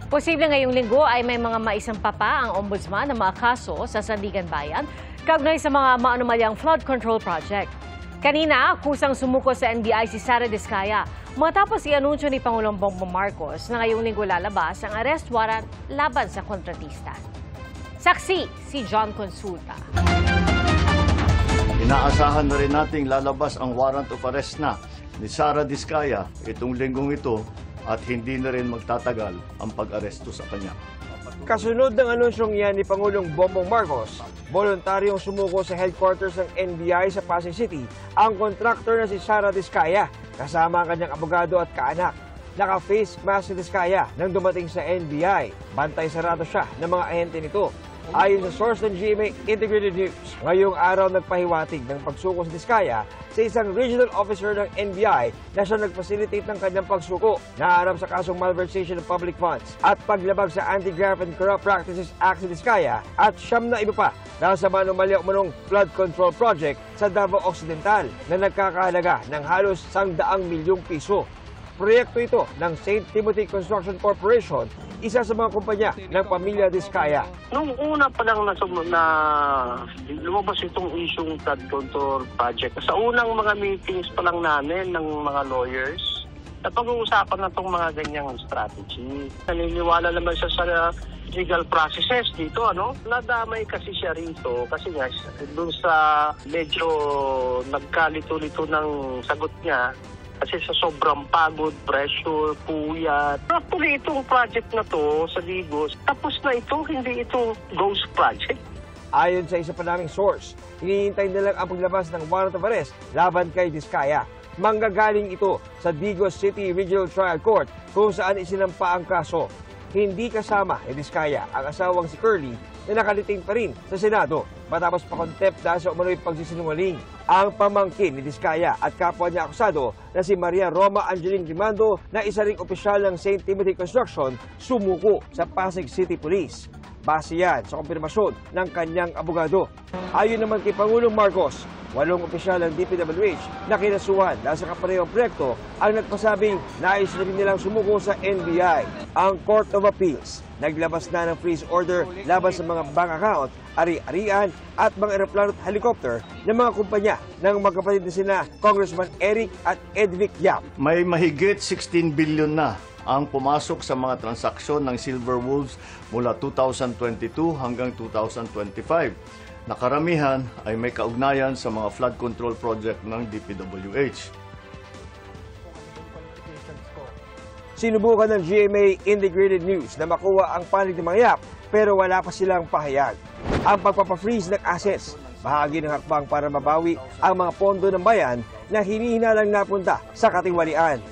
Posible ngayong linggo ay may mga maisampa pa ang ombudsman ng mga kaso sa Sandigan Bayan kaugnay sa mga maanumalyang flood control project. Kanina, kusang sumuko sa NBI si Sara Diskaya matapos i-anunsyo ni Pangulong Bongbong Marcos na ngayong linggo lalabas ang arrest warrant laban sa kontratista. Saksi si John Consulta. Inaasahan na rin nating lalabas ang warrant of arrest na ni Sara Diskaya itong linggong ito at hindi na rin magtatagal ang pag-aresto sa kanya. Kasunod ng anunsyong yan ni Pangulong Bongbong Marcos, voluntaryong sumuko sa headquarters ng NBI sa Pasay City ang kontraktor na si Sara Diskaya kasama ang kanyang abogado at kaanak. Naka-face mask si Diskaya nang dumating sa NBI. Bantay sarado siya ng mga ahente nito. Ayon sa source ng GMA Integrated News, ngayong araw nagpahiwatig ng pagsuko si Diskaya sa isang regional officer ng NBI na siya nag-facilitate ng kanyang pagsuko. Naharap sa kasong malversation of public funds at paglabag sa Anti-Graft and Corrupt Practices Act si Diskaya at siyam na iba pa dahil sa manumalya umanong flood control project sa Davao Occidental na nagkakahalaga ng halos 100 milyong piso. Proyekto ito ng St. Timothy Construction Corporation, isa sa mga kumpanya ng pamilya Diskaya. Nung una pa lang na lumabas itong isyong flood control project, sa unang mga meetings pa lang namin ng mga lawyers, napag-uusapan na itong mga ganyang strategy. Naniniwala naman siya sa legal processes dito, ano? Nadamay kasi siya rito kasi nga doon sa medyo nagkalito-lito ng sagot niya. Kasi sa sobrang pagod, pressure, puyat. Actually, itong project na to sa Digos, tapos na ito, hindi ito ghost project. Ayon sa isa pa naming source, hinihintay na lang ang paglabas ng warrant of arrest laban kay Diskaya. Manggagaling ito sa Digos City Regional Trial Court kung saan isinampa ang kaso. Hindi kasama ni Diskaya ang asawang si Curly na nakaliting pa rin sa Senado matapos pa-contempt dahil sa umano'y pagsisinungaling. Ang pamangkin ni Diskaya at kapwa niya akusado na si Maria Roma Angeline Rimando na isa ring opisyal ng St. Timothy Construction sumuko sa Pasig City Police. Base yan sa kumpirmasyon ng kanyang abogado. Ayon naman kay Pangulong Marcos, 8 opisyal ng DPWH na kinasuhan dahil sa kaparehong proyekto ang nagpasabing nais na rin nilang sumuko sa NBI. Ang Court of Appeals naglabas na ng freeze order laban sa mga bank account, ari-arian at mga eroplano at helicopter ng mga kumpanya ng magkapatid na sina Congressman Eric at Edvic Yap. May mahigit 16 billion na ang pumasok sa mga transaksyon ng Silver Wolves mula 2022 hanggang 2025. Nakaramihan ay may kaugnayan sa mga flood control project ng DPWH. Sinubukan ng GMA Integrated News na makuha ang panig ng mga Yap pero wala pa silang pahayag. Ang pagpapafreeze ng assets, bahagi ng hakbang para mabawi ang mga pondo ng bayan na hinihinalang napunta sa katiwalian.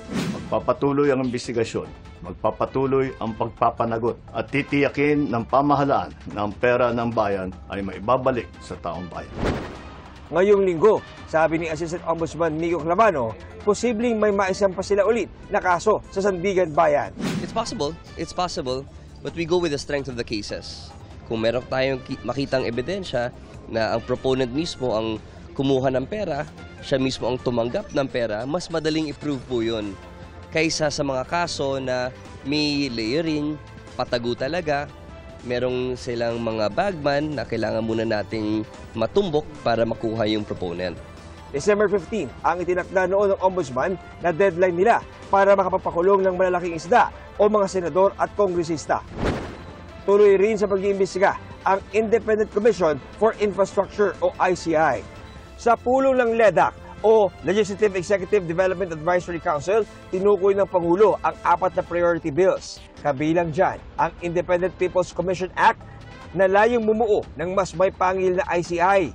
Magpapatuloy ang investigasyon, magpapatuloy ang pagpapanagot at titiyakin ng pamahalaan na ang pera ng bayan ay maibabalik sa taong bayan. Ngayong linggo, sabi ni Assistant Ombudsman Miko Clavano, posibleng may maisampa sila ulit na kaso sa Sandigan Bayan. It's possible, but we go with the strength of the cases. Kung meron tayong makitang ebidensya na ang proponent mismo ang kumuha ng pera, siya mismo ang tumanggap ng pera, mas madaling i-prove po yun. Kaysa sa mga kaso na may layering, patago talaga, merong silang mga bagman na kailangan muna nating matumbok para makuha yung proponent. December 15 ang itinakda noon ng Ombudsman na deadline nila para makapapakulong ng malalaking isda o mga senador at kongresista. Tuloy rin sa pag-iimbestiga ang Independent Commission for Infrastructure o ICI. Sa pulong ng LEDAC o Legislative Executive Development Advisory Council, tinukoy ng Pangulo ang 4 na priority bills. Kabilang dyan ang Independent People's Commission Act na layong bumuo ng mas may pangil na ICI.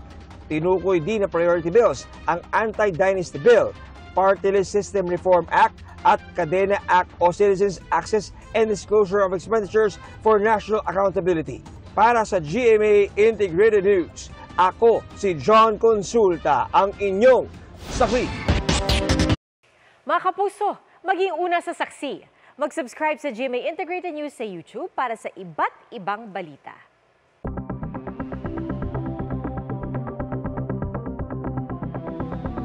Tinukoy din na priority bills ang Anti-Dynasty Bill, Party List System Reform Act at Cadena Act o Citizens Access and Disclosure of Expenditures for National Accountability. Para sa GMA Integrated News, ako si John Consulta, ang inyong saksi. Mga kapuso, maging una sa saksi. Mag-subscribe sa GMA Integrated News sa YouTube para sa iba't ibang balita.